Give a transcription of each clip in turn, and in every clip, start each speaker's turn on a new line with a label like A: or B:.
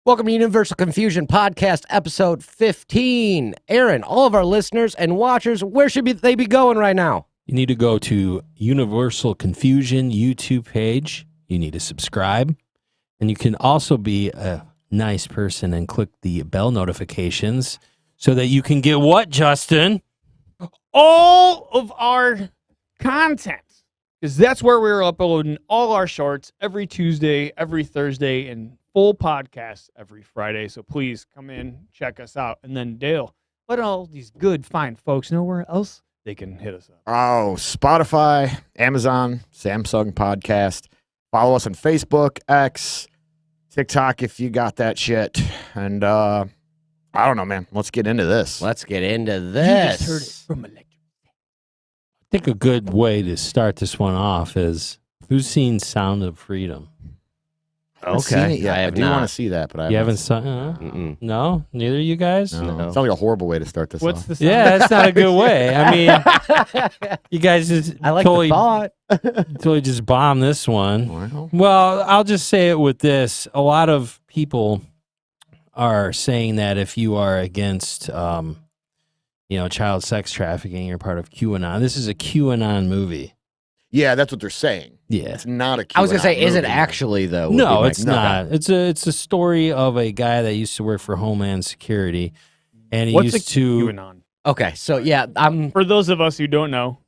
A: Welcome to Universal Confusion Podcast, episode 15. Aaron, all of our listeners and watchers, where should they be going right now?
B: You need to go to Universal Confusion YouTube page. You need to subscribe. And you can also be a nice person and click the bell notifications so that you can get what, Justin?
C: All of our content. Because that's where we're uploading all our shorts every Tuesday, every Thursday, and full podcasts every Friday. So please come in, check us out. And then Dale, let all these good, fine folks know where else they can hit us up.
D: Oh, Spotify, Amazon, Samsung Podcast. Follow us on Facebook, X, TikTok if you got that shit. And I don't know, man. Let's get into this.
A: Let's get into
C: You
A: this.
C: just heard it from Electric.
B: I think a good way to start this one off is, who's seen Sound of Freedom?
D: I haven't seen it yet.
A: I
D: I
A: have
D: do
A: not.
D: want to see that, but I
B: You
D: haven't.
B: haven't No? Neither of you guys?
D: No.
A: No.
D: It sounds like a horrible way to start this
C: What's
D: off.
C: the sound?
B: Yeah, that's not a good way. I mean, you guys just
A: I like
B: totally,
A: the thought.
B: totally just bombed this one.
D: Well,
B: Well, I'll just say it with this. A lot of people are saying that if you are against, child sex trafficking, you're part of QAnon. This is a QAnon movie.
D: yeah, that's what they're saying.
B: Yeah.
D: It's not a
A: I was going to say,
D: QAnon
A: is it
D: movie.
A: actually, though? would be
B: No,
A: my-
B: it's not. It's a story of a guy that used to work for Homeland Security, and he
C: What's
B: used
C: a
B: to.
C: QAnon?
A: Okay, so yeah, I'm...
C: For those of us who don't know,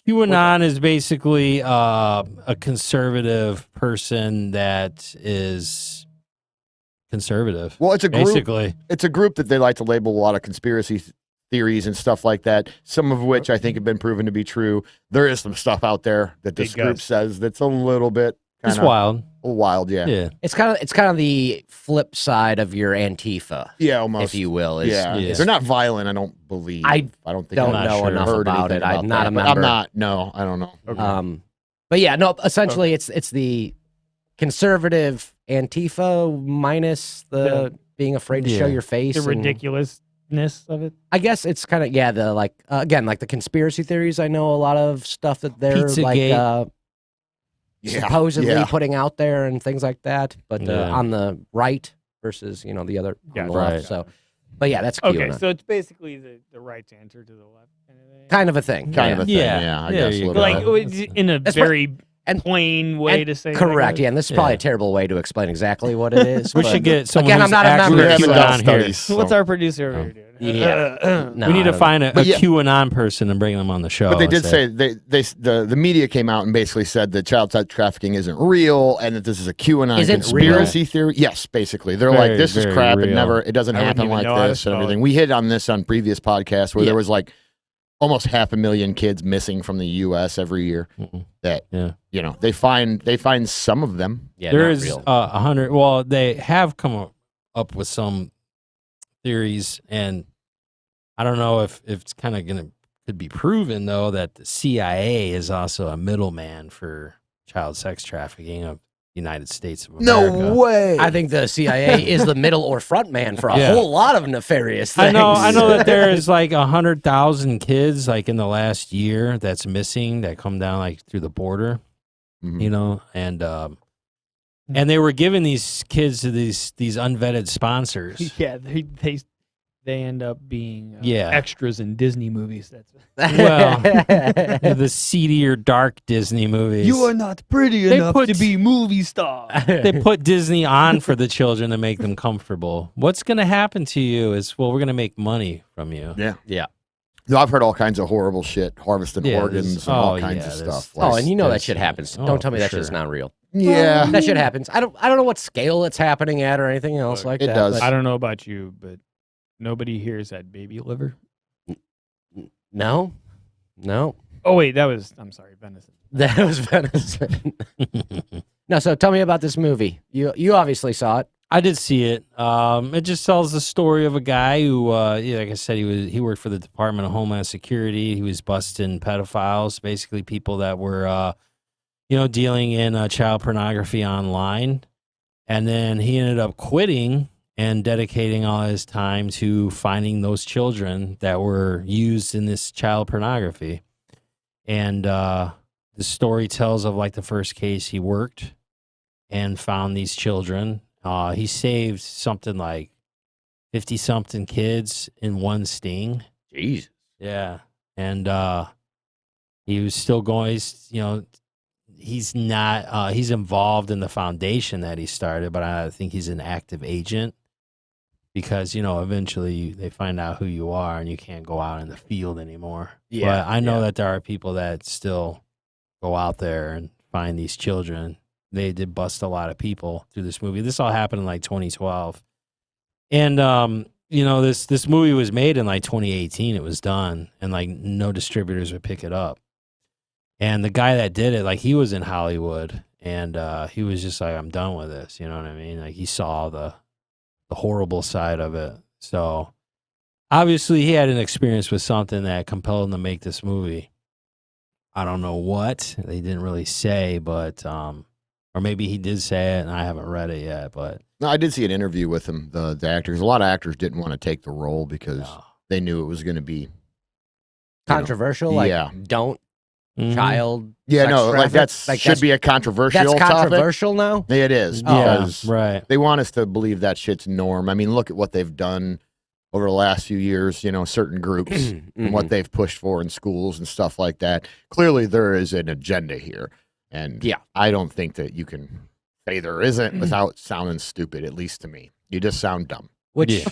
B: QAnon is basically a conservative person that is conservative.
D: Well, it's a group.
B: Basically,
D: It's a group that they like to label a lot of conspiracy theories and stuff like that, some of which I think have been proven to be true. There is some stuff out there that this
C: Big
D: group
C: guys.
D: says that's a little bit
B: it's
D: kind of
B: wild.
D: wild, yeah.
B: Yeah.
A: It's kind of the flip side of your Antifa,
D: Yeah, almost.
A: if you will.
D: Yeah.
B: Yeah.
D: They're not violent, I don't believe.
A: I
D: don't think
A: don't
B: I'm not
A: know
B: sure.
A: enough
D: heard
A: about
D: anything
A: it. I'm
D: about
A: not
D: that,
A: a
D: but
A: member.
D: I'm not. No, I don't know.
C: Okay.
A: But yeah, no. Essentially, it's the conservative Antifa minus the being afraid to show
B: Yeah.
A: your face.
C: the
A: and
C: ridiculousness of it.
A: I guess it's kind of the like again like the conspiracy theories. I know a lot of stuff that they're
B: Pizzagate.
A: supposedly putting out there and things like that. But
B: Yeah.
A: on the right versus the other on the
B: Right.
A: left. So, but yeah, that's
C: Okay,
A: QAnon.
C: so it's basically the right's answer to the left.
A: Kind of a thing.
D: Kind of a thing,
B: Yeah.
D: yeah. I
B: There
D: guess a
B: you
D: little
B: go.
C: Like
D: bit.
C: in a
A: That's what-
C: very
A: and-
C: plain way
A: and
C: to say it, I
A: Correct.
C: guess.
A: Yeah, and this is probably
B: Yeah.
A: a terrible way to explain exactly what it is.
B: We
A: but-
B: should get someone
A: Again,
B: who's
A: I'm not a member
B: actually
A: of
D: haven't
A: QAnon
D: done
B: QAnon here.
D: studies,
C: So what's
D: so-
C: our producer over here doing?
A: Yeah. No,
B: We need
A: I
B: to
A: don't-
B: find a
D: But yeah.
B: QAnon person and bring them on the show.
D: But they did
B: and
D: say the media came out and basically said that child sex trafficking isn't real and that this is a QAnon
A: Isn't
D: conspiracy theory. Yes, basically. They're
B: Very,
D: like, this is
B: very
D: crap.
B: real.
D: It doesn't
C: I wouldn't
D: happen
C: even
D: like
C: know how to
D: this and
C: spell
D: everything.
C: it.
D: We hit on this on previous podcasts where
A: Yeah.
D: there was like almost 500,000 kids missing from the U.S. every year.
B: Mm-mm.
D: That
B: Yeah.
D: they find some of them.
A: Yeah,
B: there
A: not
B: is
A: real.
B: 100. Well, they have come up with some theories, and I don't know if it's kind of could be proven though that the CIA is also a middleman for child sex trafficking of the United States of America.
D: way.
A: I think the CIA is the middle or front man for a
B: Yeah.
A: whole lot of nefarious things.
B: I know that there is like 100,000 kids like in the last year that's missing that come down like through the border,
D: Mhm.
B: and they were giving these kids to these unvetted sponsors.
C: Yeah, they end up being
B: Yeah.
C: extras in Disney movies. That's
B: Well, the seedier, dark Disney movies.
C: not pretty
B: They enough put- to
C: be movie star.
B: They put Disney on for the children to make them comfortable. What's going to happen to you is, we're going to make money from you.
D: Yeah.
A: Yeah.
D: No, I've heard all kinds of horrible shit, harvesting
B: Yeah,
D: organs
B: there's-
D: and all
B: oh,
D: kinds
B: yeah,
D: of
B: there's-
D: stuff.
A: Oh, and you know that
B: There's-
A: shit happens.
B: oh,
A: Don't tell me
B: for
A: that shit's
B: sure.
A: not real.
D: yeah.
A: That shit happens. I don't know what scale it's happening at or anything else like
D: It
A: that.
D: does.
A: but-
C: I don't know about you, but nobody here has had baby liver.
A: No.
C: Oh wait, I'm sorry, venison.
A: That was venison. No, so tell me about this movie. You obviously saw it.
B: I did see it. It just tells the story of a guy who, like I said, he worked for the Department of Homeland Security. He was busting pedophiles, basically people that were, dealing in child pornography online. And then he ended up quitting and dedicating all his time to finding those children that were used in this child pornography. And the story tells of like the first case he worked and found these children. He saved something like 50-something kids in one sting.
A: Jeez.
B: Yeah. And he was still going. He's not, he's involved in the foundation that he started, but I think he's an active agent because, eventually they find out who you are and you can't go out in the field anymore.
A: Yeah,
B: But I know that there are people that still go out there and find these children. They did bust a lot of people through this movie. This all happened in like 2012. And, this movie was made in like 2018. It was done and like no distributors would pick it up. And the guy that did it, like he was in Hollywood and he was just like, I'm done with this. You know what I mean? Like he saw the horrible side of it. So obviously he had an experience with something that compelled him to make this movie. I don't know what. They didn't really say, but or maybe he did say it and I haven't read it yet. But
D: No, I did see an interview with him, the actors. A lot of actors didn't want to take the role because they knew it was going to be
A: controversial.
D: yeah.
A: Don't
B: Mhm.
A: child.
D: Yeah,
A: sex
D: no, like
A: traffic?
D: that's should be a controversial
A: That's
D: topic.
A: controversial now.
D: It is
B: Yeah,
D: because
B: right.
D: they want us to believe that shit's norm. I mean, look at what they've done over the last few years, certain groups and what they've pushed for in schools and stuff like that. Clearly, there is an agenda here. And
A: Yeah.
D: I don't think that you can say there isn't without sounding stupid, at least to me. You just sound dumb.
A: Which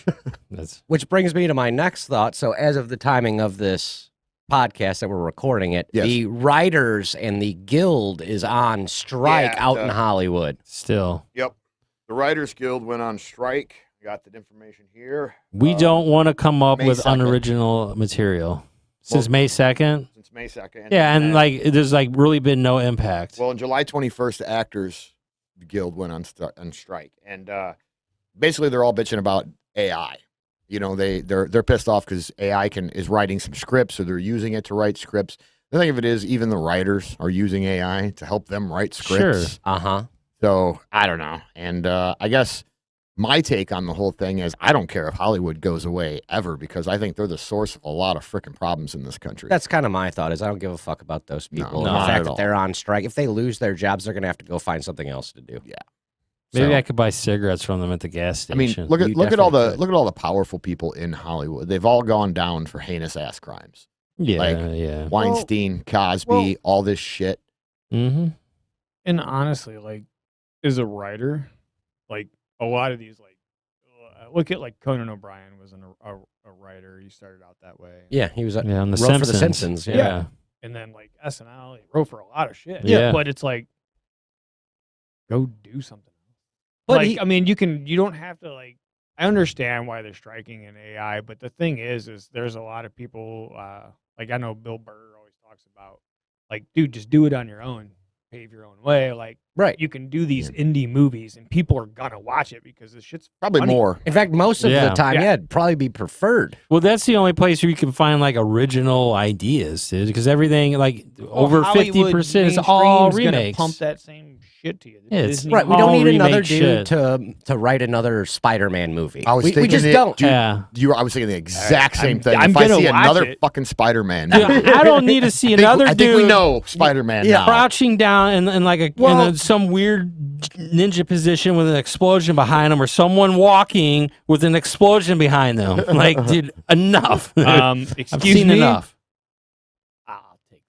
B: That's
A: which brings me to my next thought. So as of the timing of this podcast that we're recording it,
D: Yes.
A: the writers and the guild is on strike
D: Yeah,
A: out in Hollywood.
B: still.
D: Yep. The Writers Guild went on strike. Got that information here.
B: We don't want to come up
D: May
B: with
D: 2nd.
B: unoriginal material since May 2nd.
D: Since May 2nd.
B: Yeah, and
D: then-
B: like there's like really been no impact.
D: Well, on July 21st, the Actors Guild went on strike, and basically they're all bitching about AI. They're pissed off because AI is writing some scripts, so they're using it to write scripts. The thing of it is, even the writers are using AI to help them write scripts.
A: Uh-huh.
D: So I don't know, and I guess my take on the whole thing is I don't care if Hollywood goes away ever because I think they're the source of a lot of freaking problems in this country.
A: That's kind of my thought is I don't give a fuck about those people.
D: No,
A: And the
D: not
A: fact
D: at
A: that
D: all.
A: they're on strike, if they lose their jobs, they're going to have to go find something else to do.
D: Yeah.
B: Maybe
D: So-
B: I could buy cigarettes from them at the gas
D: I mean,
B: station.
D: look
A: You
D: at all
A: definitely
D: the powerful people in Hollywood. They've all gone down for heinous ass crimes.
B: yeah,
D: like-
B: yeah.
D: Weinstein, Cosby,
C: well-
D: all this shit.
B: Mm-hmm.
C: And honestly, like, as a writer, like a lot of these, like, look at like Conan O'Brien was a writer. He started out that way.
A: Yeah, he was
B: Yeah, on the
A: wrote
B: Simpsons.
A: for the Simpsons. Yeah.
B: Yeah.
C: And then like SNL, he wrote for a lot of shit.
B: Yeah.
C: But it's like, go do something.
A: But
C: Like,
A: he-
C: I mean, you don't have to like. I understand why they're striking in AI, but the thing is there's a lot of people. Like I know Bill Burr always talks about, like, dude, just do it on your own, pave your own way. Like,
A: Right.
C: you can do these indie movies, and people are gonna watch it because the shit's
D: Probably
C: funny.
D: more.
A: In fact, most of
B: Yeah.
A: the time,
C: Yeah.
A: yeah, it'd probably be preferred.
B: Well, that's the only place where you can find like original ideas, dude. Because everything, like over
C: Hollywood
B: 50% is all
C: mainstream's gonna
B: remakes.
C: Pump that same shit to you.
B: Yeah, it's-
C: Disney
A: Right. We
B: all
A: don't need another
B: remake
A: dude
B: shit.
A: to write another Spider-Man movie.
D: I was
A: we
D: thinking
A: just
D: it,
A: don't.
D: dude,
B: Yeah.
D: I was thinking the exact
C: All right,
D: same
C: I'm-
D: thing.
C: I'm
D: If I
C: gonna
D: see
C: watch
D: another
C: it.
D: fucking Spider-Man,
B: Dude, I don't need to see another
D: I think
B: dude
D: we know Spider-Man
A: Yeah.
D: now.
B: crouching down in like
C: Well-
B: in some weird ninja position with an explosion behind him, or someone walking with an explosion behind them. Like, dude, enough.
C: Excuse
B: I've seen
C: me.
B: enough.
C: I'll take.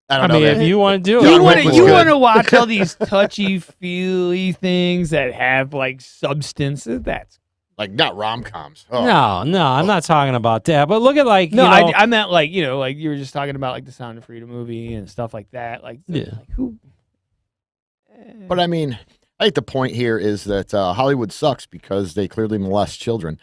D: I
B: I
D: don't
B: mean,
D: know.
B: if
D: man.
B: you want to do
D: John
C: You
B: it,
C: want
D: Wick
C: to
D: was
C: you
D: good.
C: want to watch all these touchy feely things that have like substances? That's
D: Like not rom-coms. Oh.
B: no, I'm not talking about that. But look at like
C: no.
B: you know,
C: I meant like like you were just talking about like the Sound of Freedom movie and stuff like that. Like
B: Yeah.
C: like who?
D: But I mean, I think the point here is that Hollywood sucks because they clearly molest children.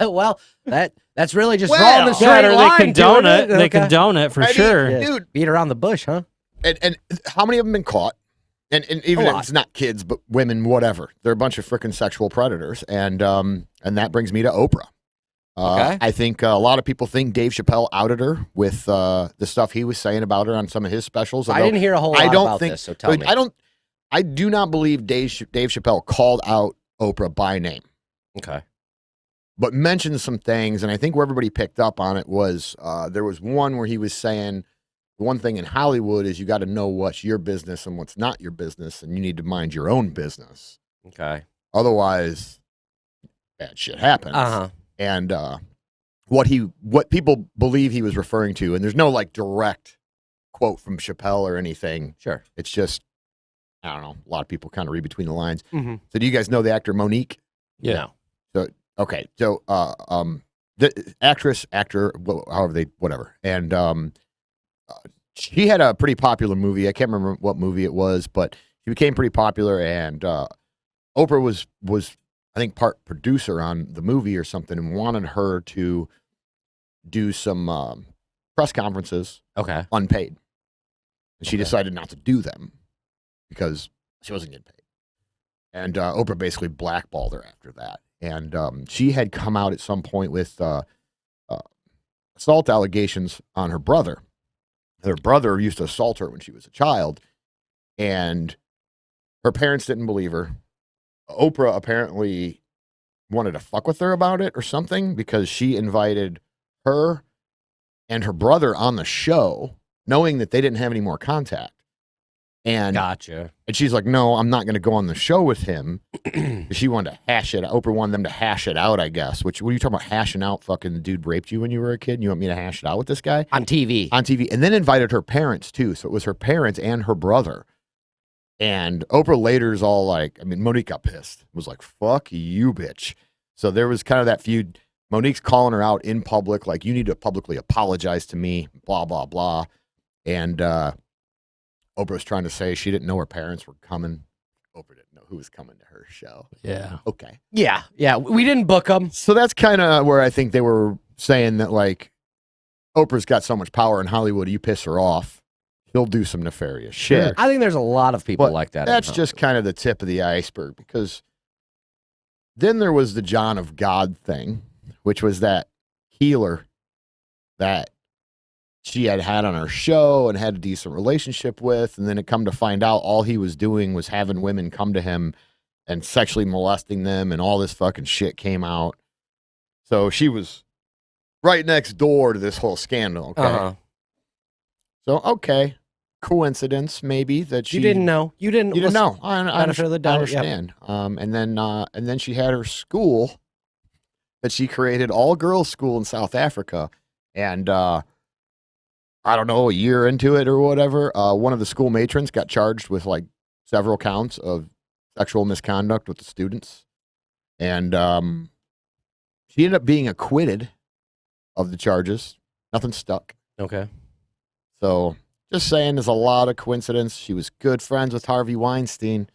A: Well, that's really just
D: Well,
A: drawing the
D: yeah,
A: straight
B: or
A: line.
B: they condone
A: to
B: it. They
A: Okay.
B: condone it for
D: I mean,
B: sure.
A: Yeah.
D: dude.
A: Beat around the bush, huh?
D: And how many of them been caught? And even
A: A
D: if
A: lot.
D: it's not kids, but women, whatever, they're a bunch of freaking sexual predators. And that brings me to Oprah.
A: Okay.
D: I think a lot of people think Dave Chappelle outed her with the stuff he was saying about her on some of his specials.
A: I didn't hear a whole lot
D: I don't
A: about
D: think-
A: this, so tell
D: Like,
A: me.
D: I do not believe Dave Chappelle called out Oprah by name,
A: Okay.
D: but mentioned some things. And I think where everybody picked up on it was there was one where he was saying the one thing in Hollywood is you got to know what's your business and what's not your business, and you need to mind your own business.
A: Okay.
D: Otherwise, bad shit happens.
A: Uh-huh.
D: And what people believe he was referring to, and there's no like direct quote from Chappelle or anything.
A: Sure.
D: It's just, I don't know, a lot of people kind of read between the lines.
A: Mm-hmm.
D: So do you guys know the actor Monique?
B: Yeah.
A: No.
D: Okay. So the actress, actor, however they, whatever. And she had a pretty popular movie. I can't remember what movie it was, but she became pretty popular, and Oprah was I think part producer on the movie or something, and wanted her to do some press conferences
A: Okay.
D: unpaid. And she
A: Okay.
D: decided not to do them because she wasn't getting paid. And Oprah basically blackballed her after that. And she had come out at some point with assault allegations on her brother. Her brother used to assault her when she was a child, and her parents didn't believe her. Oprah apparently wanted to fuck with her about it or something, because she invited her and her brother on the show, knowing that they didn't have any more contact. And
A: Gotcha.
D: and she's like, no, I'm not going to go on the show with him. She wanted to hash it out. Oprah wanted them to hash it out, I guess. Which, what are you talking about, hashing out? Fucking the dude raped you when you were a kid, and you want me to hash it out with this guy?
A: On TV.
D: On TV. And then invited her parents, too. So it was her parents and her brother. And Oprah later's all like, I mean, Monique got pissed. Was like, fuck you, bitch. So there was kind of that feud. Monique's calling her out in public, like, you need to publicly apologize to me, blah, blah, blah. And Oprah was trying to say she didn't know her parents were coming. Oprah didn't know who was coming to her show.
B: Yeah.
D: Okay.
A: Yeah. Yeah. We didn't book them.
D: So that's kind of where I think they were saying that, like, Oprah's got so much power in Hollywood, you piss her off, he'll do some nefarious shit.
A: I think there's a lot of people
D: But
A: like that.
D: That's just kind of the tip of the iceberg, because then there was the John of God thing, which was that healer that she had on her show and had a decent relationship with. And then it come to find out all he was doing was having women come to him and sexually molesting them, and all this fucking shit came out. So she was right next door to this whole scandal. Okay.
A: Uh-huh.
D: So, okay. Coincidence, maybe, that she
A: You didn't know. You didn't
D: know. I
A: benefit of the doubt, yep.
D: understand. And then she had her school that she created, all girls school in South Africa. And I don't know, a year into it or whatever, one of the school matrons got charged with like several counts of sexual misconduct with the students. And she ended up being acquitted of the charges. Nothing stuck.
A: Okay.
D: So just saying, there's a lot of coincidence. She was good friends with Harvey Weinstein.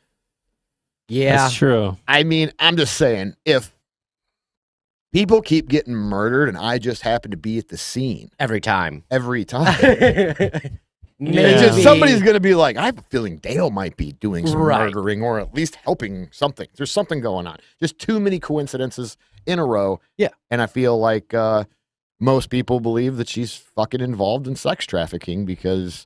A: Yeah.
B: That's true.
D: I mean, I'm just saying, if people keep getting murdered and I just happen to be at the scene
A: Every time.
D: Maybe somebody's going to be like, I have a feeling Dale might be doing some
A: Right.
D: murdering, or at least helping something. There's something going on. Just too many coincidences in a row.
A: Yeah.
D: And I feel like most people believe that she's fucking involved in sex trafficking, because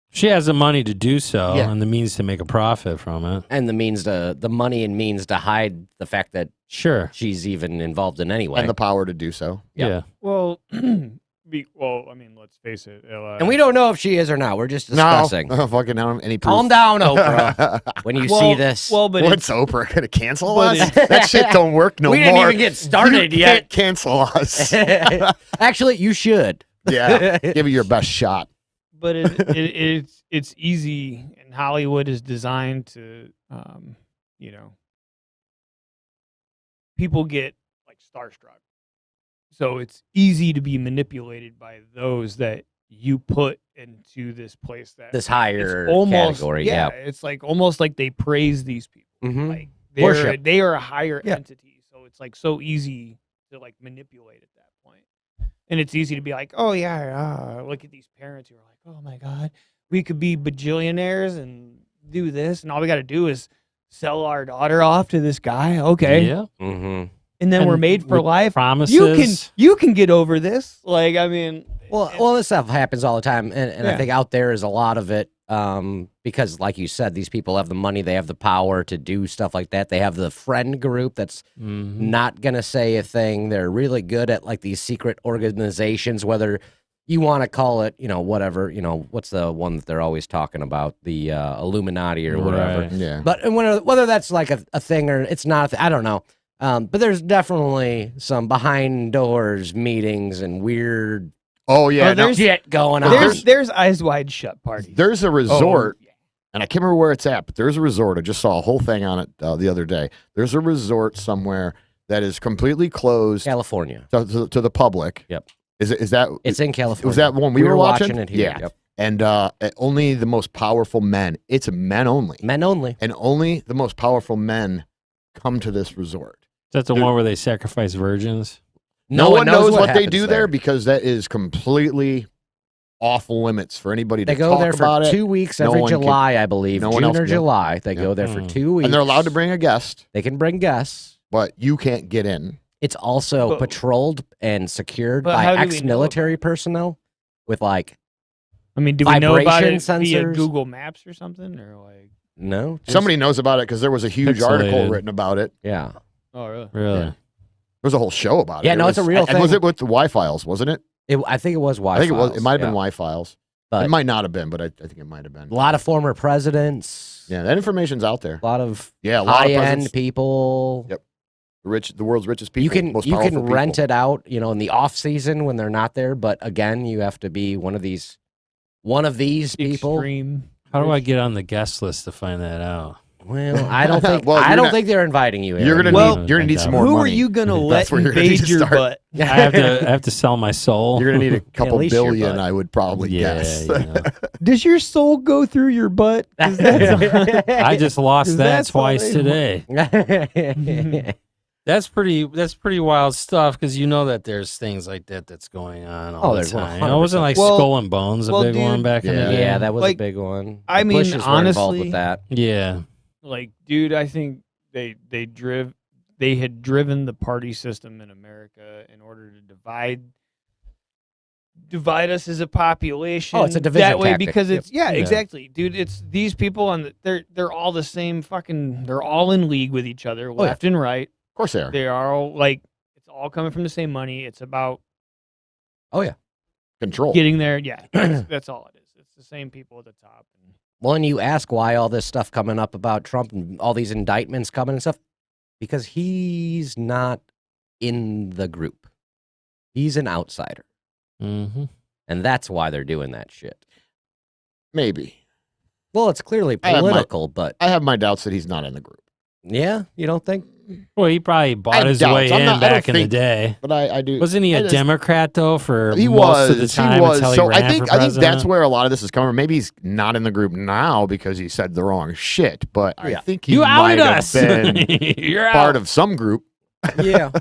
B: She has the money to do so,
D: Yeah.
B: and the means to make a profit from it.
A: And the money and means to hide the fact that
B: Sure.
A: she's even involved in any way.
D: and the power to do so.
A: Yeah.
B: Yeah.
C: Well, I mean, let's face it.
A: And we don't know if she is or not. We're just discussing.
D: No, fucking don't have any proof.
A: Calm down, Oprah. When you see this.
C: Well, but
D: What's Oprah gonna cancel
C: but
D: us? That shit don't work no
A: we
D: more.
A: didn't even get started
D: You
A: yet.
D: Can't cancel us.
A: Actually, you should.
D: Yeah, give it your best shot.
C: but it's easy, and Hollywood is designed to, people get like starstruck. So it's easy to be manipulated by those that you put into this place that
A: This higher
C: it's almost,
A: category.
C: Yeah,
A: Yeah.
C: it's like almost like they praise these people.
A: Mhm.
C: Like
A: Worship.
C: they are a higher
A: Yeah.
C: entity. So it's like so easy to like manipulate at that point. And it's easy to be like, oh yeah, look at these parents who are like, oh my God, we could be bajillionaires and do this, and all we got to do is sell our daughter off to this guy. Okay,
B: Yeah.
A: Mm-hmm.
C: and then we're
B: And
C: made for
B: with
C: life.
B: Promises.
C: You can get over this. Like, I mean,
A: Well, this stuff happens all the time, and I
C: Yeah.
A: think out there is a lot of it, because, like you said, these people have the money, they have the power to do stuff like that. They have the friend group that's
B: Mhm.
A: not gonna say a thing. They're really good at like these secret organizations, whether you want to call it, whatever, what's the one that they're always talking about, the Illuminati or whatever.
B: Right.
D: Yeah.
A: But whether that's like a thing or it's not, I don't know. But there's definitely some behind doors meetings and weird
D: Oh yeah.
C: Oh, there's-
A: shit going on.
C: There's eyes wide shut parties.
D: There's a resort,
C: Oh, yeah.
D: and I can't remember where it's at, but there's a resort. I just saw a whole thing on it the other day. There's a resort somewhere that is completely closed
A: California.
D: to the public.
A: Yep.
D: Is that?
A: It's in California.
D: Was that one we were watching?
A: it here.
D: Yeah.
A: Yep.
D: And only the most powerful men. It's men only,
A: Men only.
D: and only the most powerful men come to this resort.
B: Is that the one where they sacrifice virgins?
D: No one knows what they
A: happens
D: do there because that is completely off limits for anybody to
A: They go
D: talk
A: there
D: about
A: for
D: it.
A: 2 weeks
D: No
A: every
D: one can-
A: July, I believe.
D: no one
A: June
D: else
A: or
D: can go.
A: July. They
D: Yeah.
A: go there for 2 weeks.
D: And they're allowed to bring a guest,
A: They can bring guests.
D: but you can't get in.
A: It's also
C: But-
A: patrolled and secured
C: But
A: by
C: how do we know
A: ex-military personnel with like,
C: I mean, do we know about it
A: Vibration
C: via
A: sensors?
C: Google Maps or something, or like?
A: no. just-
D: Somebody knows about it because there was a huge article
B: Pixelated.
D: written about it.
A: Yeah.
C: Oh, really?
B: Really?
D: Yeah. There was a whole show about it.
A: Yeah, no, it's a real
D: and was
A: thing.
D: it with the Wi-Files, wasn't it?
A: I think it was Wi-Fi.
D: I think it was. It might have been Wi-Files.
A: But
D: It might not have been, but I think it might have been.
A: a lot of former presidents.
D: Yeah, that information's out there.
A: A lot of
D: Yeah, a lot of
A: high-end
D: presidents,
A: people.
D: Yep. the world's richest people.
A: You can
D: most
A: you
D: powerful
A: can rent
D: people.
A: it out, in the off season when they're not there. But again, you have to be one of these people.
C: Extreme.
B: How do I get on the guest list to find that out?
A: Well, I don't think
D: Well,
A: I
D: you're
A: don't
D: not-
A: think they're inviting you.
D: You're
A: Aaron.
D: gonna
C: Well,
D: need. You're gonna need some more
C: Who
D: money.
C: are you gonna
D: That's
C: let
D: where you're gonna need
C: invade
D: to
C: your
D: start.
C: butt?
B: I have to sell my soul.
D: You're gonna need a couple
A: least your
D: billion,
A: butt.
D: I would probably guess.
C: Does your soul go through your butt? 'Cause that's-
B: I just lost that
C: That's what
B: twice
C: they-
B: today. That's pretty wild stuff because you know that there's things like that's going on all the
A: there's
B: time. It wasn't like
C: 100%.
B: Skull and Bones, a
C: Well,
B: big one
C: dude,
B: back in the
D: Yeah.
B: day.
A: Yeah, that was a
C: Like,
A: big one.
C: I
A: The
C: mean,
A: Bushes were involved
C: honestly-
A: with that.
B: Yeah.
C: Like, dude, I think they had driven the party system in America in order to divide us as a population.
A: Oh, it's a division
C: that way
A: tactic.
C: because it's
B: Yeah.
C: exactly, dude. It's these people and they're all the same fucking. They're all in league with each other,
A: yeah.
C: left and right.
D: Of course they are.
C: They are all like it's all coming from the same money. It's about
D: Control.
C: getting there. Yeah, that's all it is. It's the same people at the top.
A: Well, and you ask why all this stuff coming up about Trump and all these indictments coming and stuff, because he's not in the group. He's an outsider,
B: Mm-hmm.
A: and that's why they're doing that shit.
D: Maybe.
A: Well, it's clearly
D: I have my-
A: political, but
D: I have my doubts that he's not in the group.
A: yeah, you don't think?
B: Well, he probably bought
D: have
B: his
D: doubts.
B: way
D: I'm
B: in
D: not- I don't
B: back in the
D: think-
B: day.
D: But I do.
B: Wasn't he
D: I
B: a
D: just-
B: Democrat though for
D: He
B: most
D: was.
B: of the time
D: he was.
B: until he
D: So
B: ran
D: I think
B: for
D: that's
B: president?
D: where a lot of this is coming. Maybe he's not in the group now because he said the wrong shit. But I
A: Yeah.
D: think he
B: You
D: might
B: outed
D: have
B: us.
D: been
B: You're
D: part
B: out.
D: of some group.
A: Yeah.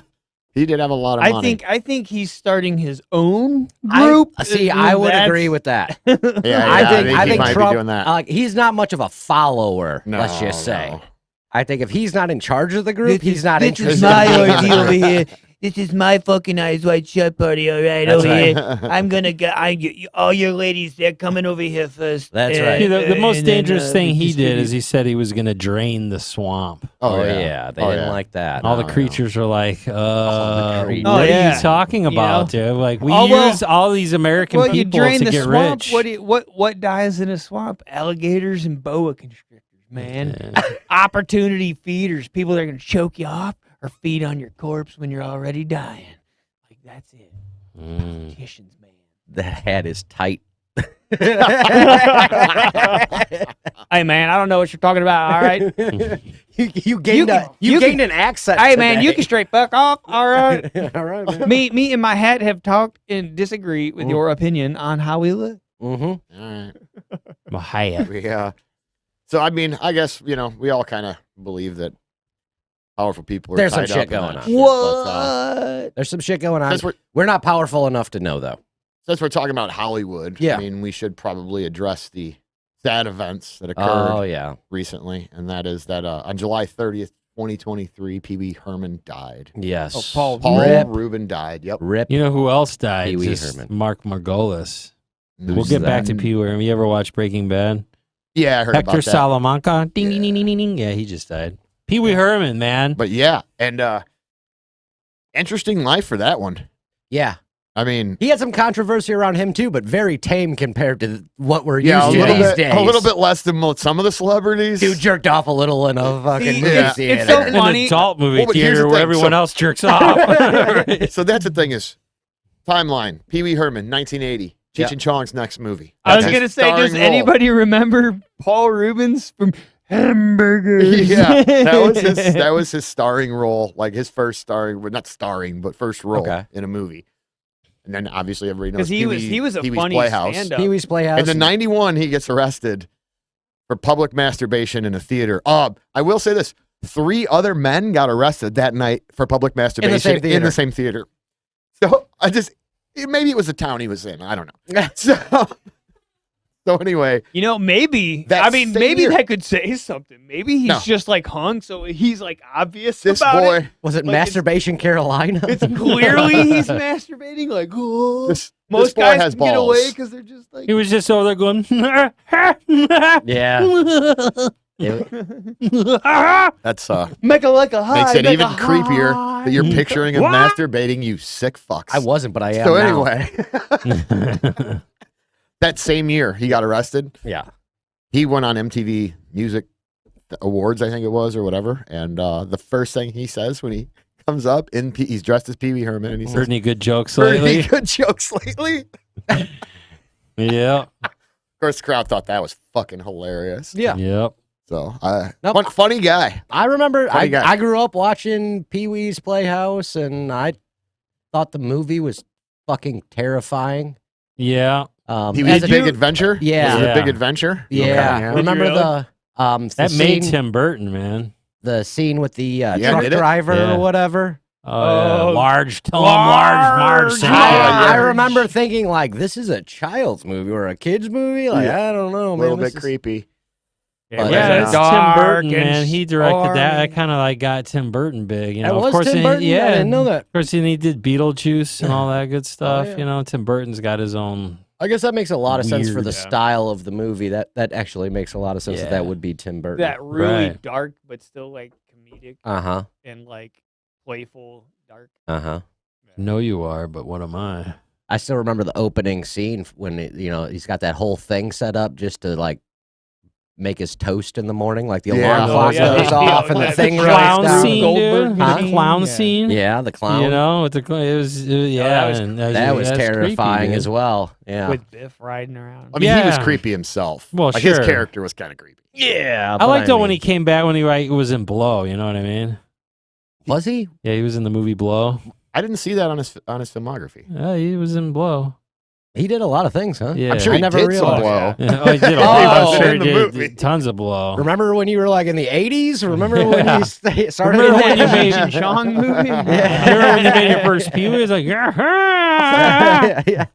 D: He did have a lot of money.
C: I think he's starting his own
A: I
C: group.
A: see.
C: and
A: I would
C: that's-
A: agree with that.
D: Yeah,
A: I
D: he
A: think
D: might
A: Trump.
D: be doing that.
A: He's not much of a follower.
D: No,
A: let's just say.
D: no.
A: I think if he's not in charge of the group, he's not
C: This
A: interested.
C: is
A: in
C: my
A: being in the
C: ordeal over
A: group.
C: here. This is my fucking eyes wide shut party. All right,
A: That's
C: over
A: right.
C: here. I'm gonna get. All your ladies, they're coming over here first.
A: That's right.
B: See, the most
C: and then,
B: dangerous thing
C: we
B: he did
C: distribute.
B: is he said he was going to drain the swamp.
A: Oh yeah, they
D: Oh,
A: didn't
D: yeah.
A: like that.
B: All the
D: No, no.
B: creatures are like,
A: creatures.
B: what
C: Oh,
B: are
C: yeah.
B: you talking
C: You
B: about, dude? Like, we
C: Oh, well-
B: use all these American
C: Well, you
B: people
C: drain
B: to
C: the
B: get
C: swamp.
B: rich.
C: What dies in a swamp? Alligators and boa constrictors, man.
B: Yeah.
C: Opportunity feeders. People that are gonna choke you off or feed on your corpse when you're already dying. Like that's it.
B: Mm.
C: Politicians, man.
A: That hat is tight.
C: Hey, man, I don't know what you're talking about. All right.
A: you gained
C: you
A: gained an accent.
C: Hey, man, you
A: today.
C: can straight fuck off. All right.
A: All right, man.
C: Me and my hat have talked and disagreed with your opinion on how we look.
A: Mm-hmm.
D: All right.
B: My hat.
D: Yeah. So I mean, I guess we all kind of believe that powerful people are
A: There's some
D: tied
A: shit
D: up in
A: going
D: that
A: on.
D: shit, but,
A: There's some shit going on.
D: since
A: We're not powerful enough to know, though.
D: we're talking about Hollywood,
A: Yeah.
D: I mean, we should probably address the sad events that occurred
A: Oh yeah.
D: recently, and that is that on July 30th, 2023, Pee Wee Herman died.
A: Yes.
C: Oh, Paul.
D: Paul
A: Rip.
D: Rubin died. Yep.
A: Rip.
B: You know who else died?
A: Pee Wee
B: Just
A: Herman.
B: Mark Margolis. We'll
D: Who's
B: get back to
D: that?
B: Pee Wee Herman. You ever watch Breaking Bad?
D: Yeah, I heard
B: Hector
D: about that.
B: Salamanca. Ding, ding, ding, ding, ding, ding. Yeah, he just died. Pee Wee Herman, man.
D: But yeah, and interesting life for that one.
A: Yeah.
D: I mean,
A: He had some controversy around him too, but very tame compared to what we're
D: yeah,
A: used to these days.
D: a little bit less than some of the celebrities.
A: Dude jerked off a little in a fucking movie
C: it's
A: theater.
C: so
B: An
C: funny.
B: adult movie
D: Well, but here's
B: theater
D: the
B: where
D: thing,
B: everyone
D: so-
B: else jerks off.
D: So that's the thing is, timeline. Pee Wee Herman, 1980. Cheech and Chong's next movie.
C: I was
D: That's
C: gonna
D: his
C: say, does
D: starring role.
C: anybody remember Paul Reubens from Hamburgers?
D: Yeah, that was his starring role, like his first starring, well, not starring, but first role
A: Okay.
D: in a movie. And then obviously everybody knows
C: Because he was a
D: Pee-wee's
C: funny
D: Playhouse.
C: stand-up.
A: Pee-wee's Playhouse.
D: And then 91, he gets arrested for public masturbation in a theater. I will say this: 3 other men got arrested that night for public masturbation in the same theater. So maybe it was the town he was in. I don't know. So anyway,
C: Maybe
D: That
C: maybe
D: same year-
C: that could say something. Maybe he's
D: No.
C: just like hung, so he's like obvious
D: this
C: about
D: boy,
C: it.
A: Was it
C: Like,
A: Masturbation Carolina?
C: It's clearly he's masturbating. Like, oh.
D: this
C: Most
D: boy
C: guys
D: has
C: can get away
D: balls.
C: because they're just like.
B: He was just over there going,
A: Yeah.
D: That's
C: Make it like a high.
D: makes it
C: make
D: even
C: a
D: creepier
C: high.
D: that you're picturing him
B: What?
D: masturbating. You sick fucks.
A: I wasn't, but I am
D: So
A: now.
D: anyway, that same year he got arrested.
A: Yeah.
D: He went on MTV Music Awards, I think it was, or whatever. And the first thing he says when he comes up, he's dressed as Pee Wee Herman, and he
B: Heard
D: says,
B: any good jokes
D: "Heard any
B: lately?
D: good jokes lately?"
B: Yeah.
D: Of course, the crowd thought that was fucking hilarious.
A: Yeah.
B: Yep.
D: So,
A: Nope.
D: funny guy.
A: I remember
D: Funny guy.
A: I grew up watching Pee-wee's Playhouse, and I thought the movie was fucking terrifying.
B: Yeah.
D: Pee Wee's
A: as a-
D: Big Adventure.
A: Yeah.
D: Was it a Big
B: Yeah.
D: Adventure?
A: Yeah.
D: Okay,
A: Remember
C: Really?
A: the
B: That made
A: scene,
B: Tim Burton, man.
A: the scene with the
D: Yeah,
A: truck
D: did it?
A: driver
B: Yeah.
A: or whatever?
B: Oh,
C: Oh,
B: large, tell him large
C: large.
A: I
D: yeah.
A: remember thinking like, this is a child's movie or a kid's movie. Like,
D: Yeah.
A: I don't know,
D: A
A: man.
D: little
A: this
D: bit
A: is-
D: creepy.
A: But
B: Yeah,
A: it's
B: it's Tim
C: dark
B: Burton,
C: and
B: man. He directed that. That
C: stormy.
B: kind of like got Tim Burton big. You know,
A: That
B: of
A: was
B: course,
A: Tim
B: he-
A: Burton?
B: Yeah,
A: I didn't know that.
B: Of course, and he did Beetlejuice and all that good stuff.
A: yeah.
B: You know, Tim Burton's got his own.
A: I guess that makes a lot of sense for
B: Weird.
A: the
C: Yeah.
A: style of the movie. That actually makes a lot of sense that
B: Yeah.
A: that would be Tim Burton.
C: That really
B: Right.
C: dark, but still like comedic
A: Uh-huh.
C: and like playful dark.
A: Uh-huh.
B: No, you are, but what am I?
A: I still remember the opening scene when he's got that whole thing set up just to like make his toast in the morning, like the
D: Yeah.
A: alarm
D: Oh,
A: clock
C: yeah.
A: goes off and the
C: That
A: thing
B: Clown
A: runs down.
B: scene,
C: Goldberg
B: dude.
A: Huh?
B: The clown
C: Yeah.
B: scene.
A: Yeah, the clown.
B: You know, with the it was yeah,
C: that was-
B: and
A: that was
B: that's
A: terrifying
B: creepy,
A: as
B: dude.
A: well. Yeah.
C: With Biff riding around.
D: I mean, he was
B: Yeah.
D: creepy himself.
B: Well,
D: like his
B: sure.
D: character was kind of creepy.
A: Yeah.
B: I liked it when he came back when he was in Blow. You know what I mean?
A: was he?
B: Yeah, he was in the movie Blow.
D: I didn't see that on his filmography.
B: Yeah, he was in Blow.
A: He did a lot of things, huh?
B: Yeah,
D: I'm sure
A: I
D: he
A: never
D: did
A: realized.
D: some blow.
B: Yeah, oh, he did a
A: Oh,
B: lot.
A: he
B: I'm sure he
D: in the
B: did
D: movie.
B: tons of Blow.
A: Remember when you were like in the 80s? Remember when
B: Yeah.
A: you started?
B: Remember when you
C: Cheech
B: made-
C: and Chong movie?
B: Remember when you made your first Pee Wee? It's like, yeah.
A: yeah.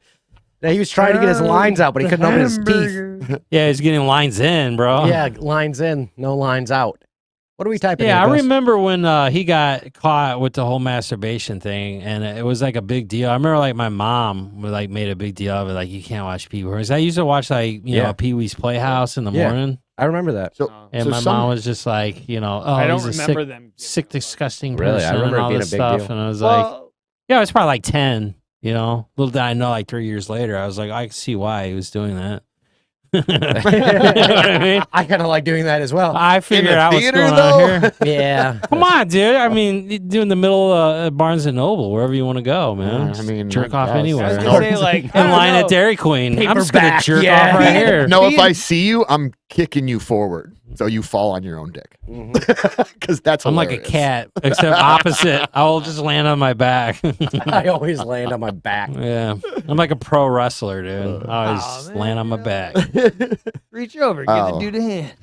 A: Yeah, he was trying to get his lines out, but he couldn't open his teeth.
B: Yeah, he's getting lines in, bro.
A: Yeah, lines in, no lines out. What are we typing?
B: Yeah,
A: here,
B: I
A: Gus?
B: remember when he got caught with the whole masturbation thing, and it was like a big deal. I remember like my mom like made a big deal of it, like you can't watch Pee Wee's. I used to watch like
A: Yeah.
B: Pee Wee's Playhouse in the
A: Yeah.
B: morning,
A: I remember that.
D: So,
B: and
D: so
B: my
D: some-
B: mom was just like, oh,
C: I don't
B: he's a
C: remember
B: sick,
C: them. giving
B: sick,
C: a fuck.
B: disgusting
A: Really? I
B: person
A: remember it
B: and all
A: being a
B: this
A: big
B: stuff,
A: deal.
B: and I was like,
C: Well,
B: yeah, I was probably like 10. Little did I know, like 3 years later, I was like, I can see why he was doing that. You know what I mean?
A: I kind of like doing that as well.
B: I figured
D: the
B: out what's
D: theater,
B: going
D: though?
B: on here.
A: Yeah.
B: Come on, dude. I mean, you do in the middle of Barnes and Noble, wherever you want to go, man.
D: I mean,
B: jerk
D: I
B: off
D: guess.
C: I
B: anywhere.
C: was
D: No.
C: gonna say like
B: In
C: I don't
B: line
C: know.
B: at Dairy Queen. I'm just gonna
A: Paperback,
B: jerk
A: yeah.
B: off right here.
D: No, if I see you, I'm kicking you forward, so you fall on your own dick. Because that's
B: I'm like a
D: hilarious.
B: cat, except opposite. I'll just land on my back.
A: I always land on my back.
B: Yeah, I'm like a pro wrestler, dude. I always
C: Aw, man,
B: land on my
C: you know.
B: back.
C: Reach over, give
D: Oh.
C: the dude a hand.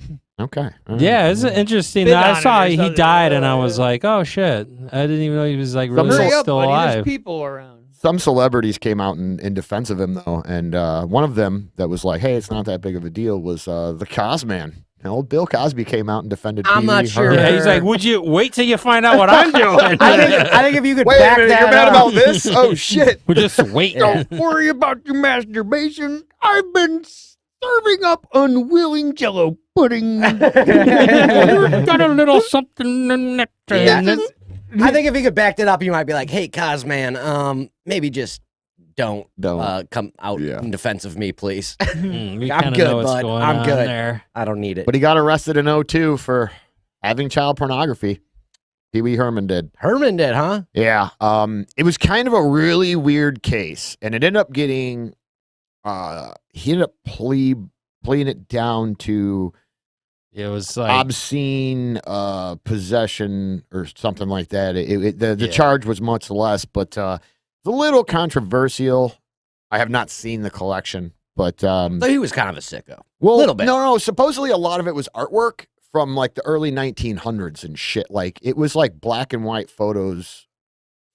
D: Okay. All right.
B: Yeah, it's interesting.
C: Big
B: I
C: on it
B: saw
C: or
B: he
C: something.
B: died, and I was like, oh shit! I didn't even know he was like really
C: Hurry up,
B: still
C: buddy. There's
B: alive.
C: people around.
D: Some celebrities came out in defense of him, though, and one of them that was like, "Hey, it's not that big of a deal," was the Cosman. And old Bill Cosby came out and defended.
A: I'm
D: Pee
A: not
D: Wee
A: sure.
D: Herman.
B: Yeah, he's like, would you wait till you find out what I'm doing?
A: I think if you could
D: Wait a
A: back
D: minute,
A: that
D: you're mad
A: up.
D: about this? Oh shit!
B: We'll just wait.
C: Don't worry about your masturbation. I've been serving up unwilling Jello pudding.
B: Got a little something in it.
A: Yeah, I think if you could back that up, you might be like, "Hey, Cosman, maybe just don't
D: Don't.
A: come out
D: Yeah.
A: in defense of me, please.
B: We
A: I'm
B: kinda
A: good,
B: know what's
A: bud.
B: going
A: I'm
B: on
A: good.
B: there.
A: I don't need it.
D: But he got arrested in 2002 for having child pornography. Pee Wee Herman did.
A: Herman did, huh?
D: Yeah. It was kind of a really weird case, and it ended up getting. He ended up pleading it down to
B: It was like
D: obscene possession or something like that. The
B: Yeah.
D: charge was much less, but it's a little controversial. I have not seen the collection, but
A: So he was kind of a sicko.
D: well,
A: little bit.
D: No. Supposedly, a lot of it was artwork from like the early 1900s and shit. Like it was like black and white photos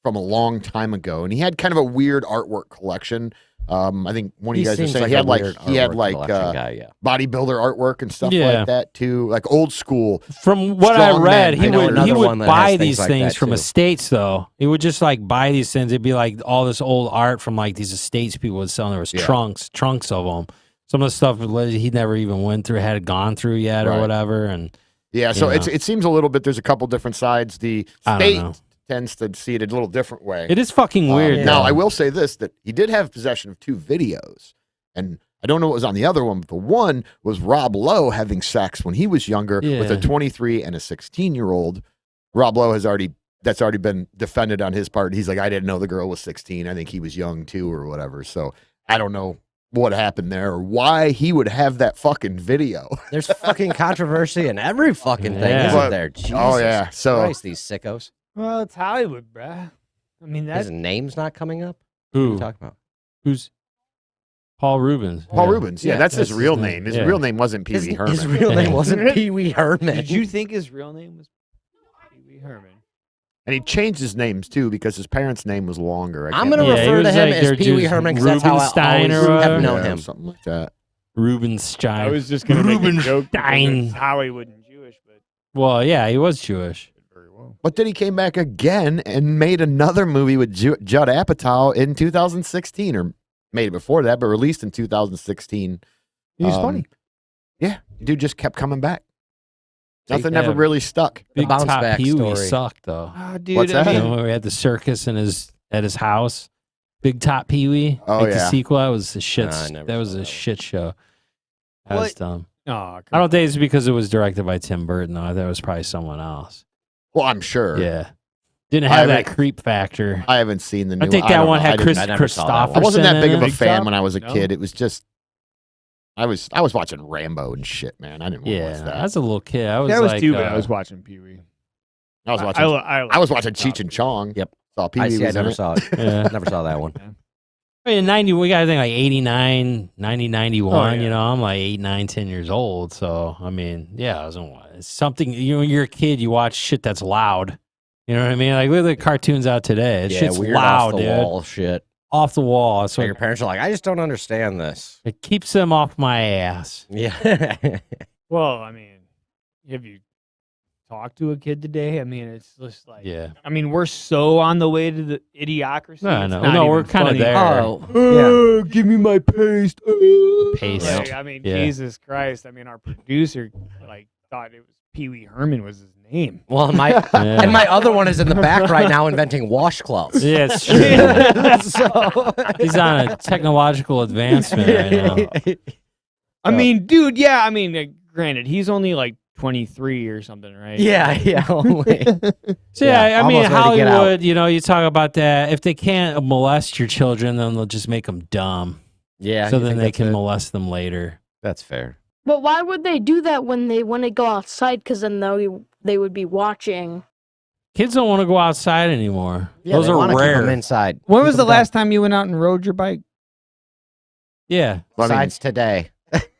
D: from a long time ago, and he had kind of a weird artwork collection. I think one of you guys were
A: seems
D: saying
A: like
D: he
A: a
D: had like
A: weird
D: he had
A: artwork
D: like
A: collection guy, yeah.
D: bodybuilder artwork and stuff
B: Yeah.
D: like that too, like old school.
B: from what I
D: Strong
B: read,
D: men.
B: he
D: I know
B: would
A: another one that
B: buy
A: has things
B: these
A: like
B: things
A: that,
B: from
A: too.
B: estates though. He would just like buy these things. It'd be like all this old art from like these estates people would sell. There was
D: Yeah.
B: trunks of them. Some of the stuff he never even went through, had gone through yet or
D: Right.
B: whatever. And
D: Yeah, so
B: Yeah.
D: it seems a little bit. There's a couple different sides. The
B: I don't
D: state
B: know.
D: tends to see it a little different way.
B: It is fucking weird.
A: yeah.
D: Now,
B: though.
D: I will say this: that he did have possession of 2 videos, and I don't know what was on the other one, but the one was Rob Lowe having sex when he was younger with a
B: Yeah.
D: 23 and a 16-year-old. Rob Lowe that's already been defended on his part. He's like, I didn't know the girl was 16. I think he was young too, or whatever. So I don't know what happened there or why he would have that fucking video.
A: There's fucking controversy in every fucking thing,
B: Yeah.
A: isn't
D: But-
A: there? Jesus
D: oh yeah, so
A: Christ, these sickos.
C: Well, it's Hollywood, bruh. I mean, that's
A: His name's not coming up? What are
B: Who?
A: you talking about?
B: Who's Paul Reubens?
D: Paul
B: Yeah.
D: Reubens, yeah,
A: Yeah,
D: that's his
B: that's
D: real
B: his
D: name.
B: name,
D: His
B: yeah.
D: real name wasn't Pee
A: His,
D: Wee Herman.
A: his real name wasn't Pee Wee Herman.
C: Did you think his real name was Pee Wee Herman?
D: And he changed his names too because his parents' name was longer. I
A: I'm
D: can't
A: going to
B: Yeah, he
A: refer to
B: was
A: him
B: like
A: as
B: their
A: Pee Wee
B: Jews-
A: Herman because that's how I
B: Rubenstein or
A: always
B: whatever.
A: have known
D: yeah,
A: him.
D: something like that.
B: Rubenstein.
C: I was just gonna make a joke because
B: Rubenstein.
C: it's Hollywood and Jewish, but
B: Well, yeah, he was Jewish.
C: very well.
D: But then he came back again and made another movie with Judd Apatow in 2016, or made it before that, but released in 2016.
C: He's
D: Um,
C: funny.
D: Yeah, dude just kept coming back.
A: See,
D: Nothing ever
B: yeah.
D: really stuck.
A: The
B: Big
A: bounce
B: Top
A: back
B: Pee Wee
A: story.
B: sucked though.
C: Oh, dude,
D: What's that?
C: I
B: You
C: mean,
B: know, when we had the circus in at his house. Big Top Pee Wee.
D: Oh,
B: like the
D: yeah.
B: sequel. That was a shit.
A: Nah, I never
B: that was
A: saw
B: a
A: that.
B: shit show. That was
C: What?
B: dumb.
C: oh,
B: I don't think it's because it was directed by Tim Burton though. I thought it was probably someone else.
D: Well, I'm sure.
B: Yeah. Didn't
D: I
B: have that
D: haven't-
B: creep factor.
D: I haven't seen the new
B: I think
D: one.
B: that
D: don't
B: one
D: know.
B: had
D: I didn't-
B: Chris
A: I never saw that one.
B: Christopherson.
D: I wasn't that big of
B: in
D: a
B: it.
C: Big
D: fan
C: Top?
D: when I was a
C: No?
D: kid. It was just I was watching Rambo and shit, man. I didn't want to
B: Yeah,
D: watch that.
B: as a little kid, I was
C: that was
B: like,
C: too bad. I was watching Pee Wee.
D: I was watching
C: I
D: I was watching Cheech and Chong.
A: Yep.
D: Saw Pee
A: I
D: Wee
A: see. I
D: was in
A: never
D: it.
A: saw it.
B: Yeah.
A: Never saw that one.
B: I mean, in 90, we got to think like 89, 90, 91.
C: Oh, yeah.
B: You know, I'm like 8, 9, 10 years old. So, I mean, yeah, it's something, when you're a kid, you watch shit that's loud. You know what I mean? Like, look at the cartoons out today. It's
A: Yeah,
B: shit's
A: weird
B: loud,
A: off the
B: dude.
A: wall shit.
B: Off the wall. That's
A: So
B: what
A: your parents are like, I just don't understand this.
B: it keeps them off my ass.
A: Yeah.
C: Well, I mean, have you talked to a kid today? I mean, it's just like,
B: Yeah.
C: I mean, we're so on the way to the idiocracy.
B: No,
C: it's
B: no,
C: not
B: no,
C: even
B: we're kinda
C: funny.
B: there.
A: Oh,
C: Oh, give me my paste.
B: Paste.
C: Like, I mean,
B: Yeah.
C: Jesus Christ. I mean, our producer like thought it was Pee Wee Herman was his name.
A: well, and my
B: Yeah.
A: and my other one is in the back right now inventing washcloths.
B: Yeah, it's true.
A: So
B: He's on a technological advancement right now.
C: I mean, dude, yeah. I mean, granted, he's only like 23 or something, right?
A: yeah. Only.
B: So yeah,
A: Yeah,
B: I mean
A: almost ready to get out.
B: Hollywood, you know, you talk about that. If they can't molest your children, then they'll just make them dumb.
A: Yeah.
B: so
A: you
B: then
A: think
B: they
A: that's
B: can
A: it?
B: molest them later.
A: That's fair.
E: But why would they do that when they want to go outside? Because then they would be watching.
B: Kids don't want to go outside anymore.
A: Yeah,
B: Those
A: they
B: are
A: wanna keep
B: rare.
A: them inside.
C: When
A: Keep
C: was the
A: them down.
C: last time you went out and rode your bike?
B: Yeah.
D: Well, I mean,
A: Besides today.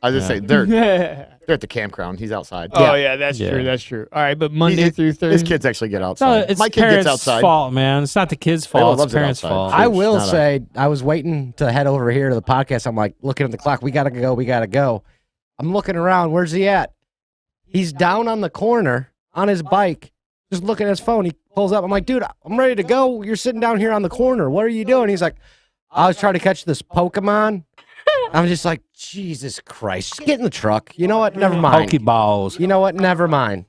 D: I just
B: Yeah.
D: say they're
C: Yeah.
D: they're at the campground. He's outside.
C: Oh yeah, that's
B: Yeah.
C: true. That's true. All right, but Monday
D: His-
C: through
D: His
C: Thursday.
D: kids actually get
B: No,
D: outside.
B: it's
D: My kid
B: parents'
D: gets outside.
B: fault, man. It's not the kids'
D: Layla
B: fault. It's
D: loves it
B: parents'
D: outside.
B: fault.
A: I
D: It's
A: will
D: not a-
A: say, I was waiting to head over here to the podcast. I'm like looking at the clock. We gotta go. We gotta go. I'm looking around. Where's he at? He's down on the corner on his bike, just looking at his phone. He pulls up. I'm like, dude, I'm ready to go. You're sitting down here on the corner. What are you doing? He's like, I was trying to catch this Pokemon. I'm just like, Jesus Christ. Just get in the truck. You know what? Never mind.
B: Pokeballs.
A: You know what? Never mind.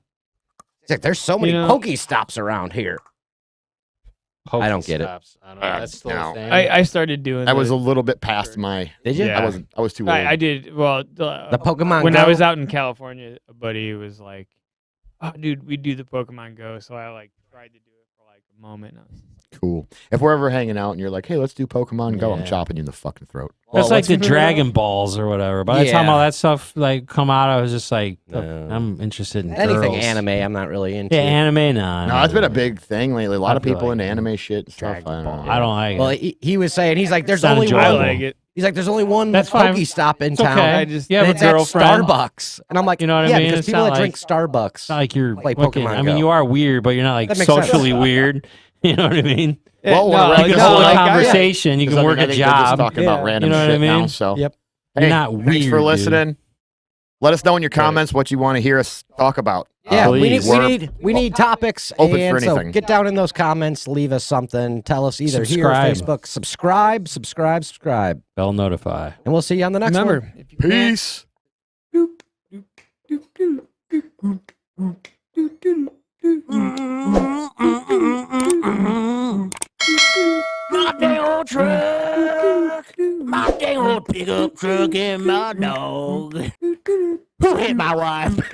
A: He's like, there's so many
C: You know-
A: Pokestops around here. I don't get it.
B: Pokestops. I don't know. That's still
D: no.
B: a thing.
C: I started doing.
D: I was a
C: the-
D: little bit past my.
A: Did you?
C: Yeah.
D: I was too old.
C: I did well.
A: The Pokemon
C: when
A: Go?
C: I was out in California, a buddy was like, "Oh, dude, we do the Pokemon Go." So I like tried to do it for like a moment. And I was
D: Cool. If we're ever hanging out and you're like, "Hey, let's do Pokemon Go," I'm
B: Yeah.
D: chopping you in the fucking throat.
B: That's
A: Well,
B: like
A: let's
B: the
A: figure it
B: Dragon Balls or whatever. By the time
A: Yeah.
B: all that stuff like come out, I was just like,
A: No.
B: I'm interested in
A: Anything
B: girls.
A: anime, I'm not really into.
B: Yeah, anime. Nah,
D: No, it's been a big thing lately. A lot
B: I
D: of
B: feel
D: people
B: like
D: into anime shit and stuff.
A: Dragon
D: I don't
A: Ball.
D: know.
B: I don't like
A: Well,
B: it.
A: he was saying he's like, there's
B: It's not
A: only
B: enjoyable.
C: I
A: one.
C: like it.
A: He's like, there's only one
B: That's fine.
A: Pokestop in
B: It's
A: town.
B: okay.
C: I just-
B: You have
A: and
B: a
A: it's at
B: girlfriend.
A: Starbucks, and I'm like,
B: You know what I
A: yeah,
B: mean?
A: because
B: It's
A: people
B: not
A: that drink
B: like-
A: Starbucks.
B: It's not like you're
A: Play
B: fucking-
A: Pokemon
B: I mean,
A: Go.
B: you are weird, but you're not like
A: That makes sense.
B: socially weird. You know what I mean?
D: Well,
C: no,
D: we're
B: You
D: like,
B: can
D: no,
B: hold a
D: like,
B: conversation. You
D: Because,
B: can
D: I
B: work
D: mean, I
B: a
D: think they're just
B: job.
D: talking about random
B: You know what
D: shit
B: I mean?
D: now. So,
A: Yep.
B: You're
D: hey,
B: not weird.
D: thanks for
B: dude.
D: listening. Let us know in your comments what you want to hear us talk about.
A: Yeah, we need,
B: Please.
A: we need topics.
D: Open
A: and
D: for
A: so
D: anything.
A: get down in those comments, leave us something, tell us either here or
B: Subscribe.
A: Facebook. Subscribe,
B: Bell notify.
A: and we'll see you on the next
C: Remember,
A: one.
C: if you can't-
D: Peace.
F: My dang old truck, my dang old pickup truck, and my dog. Who hit my wife?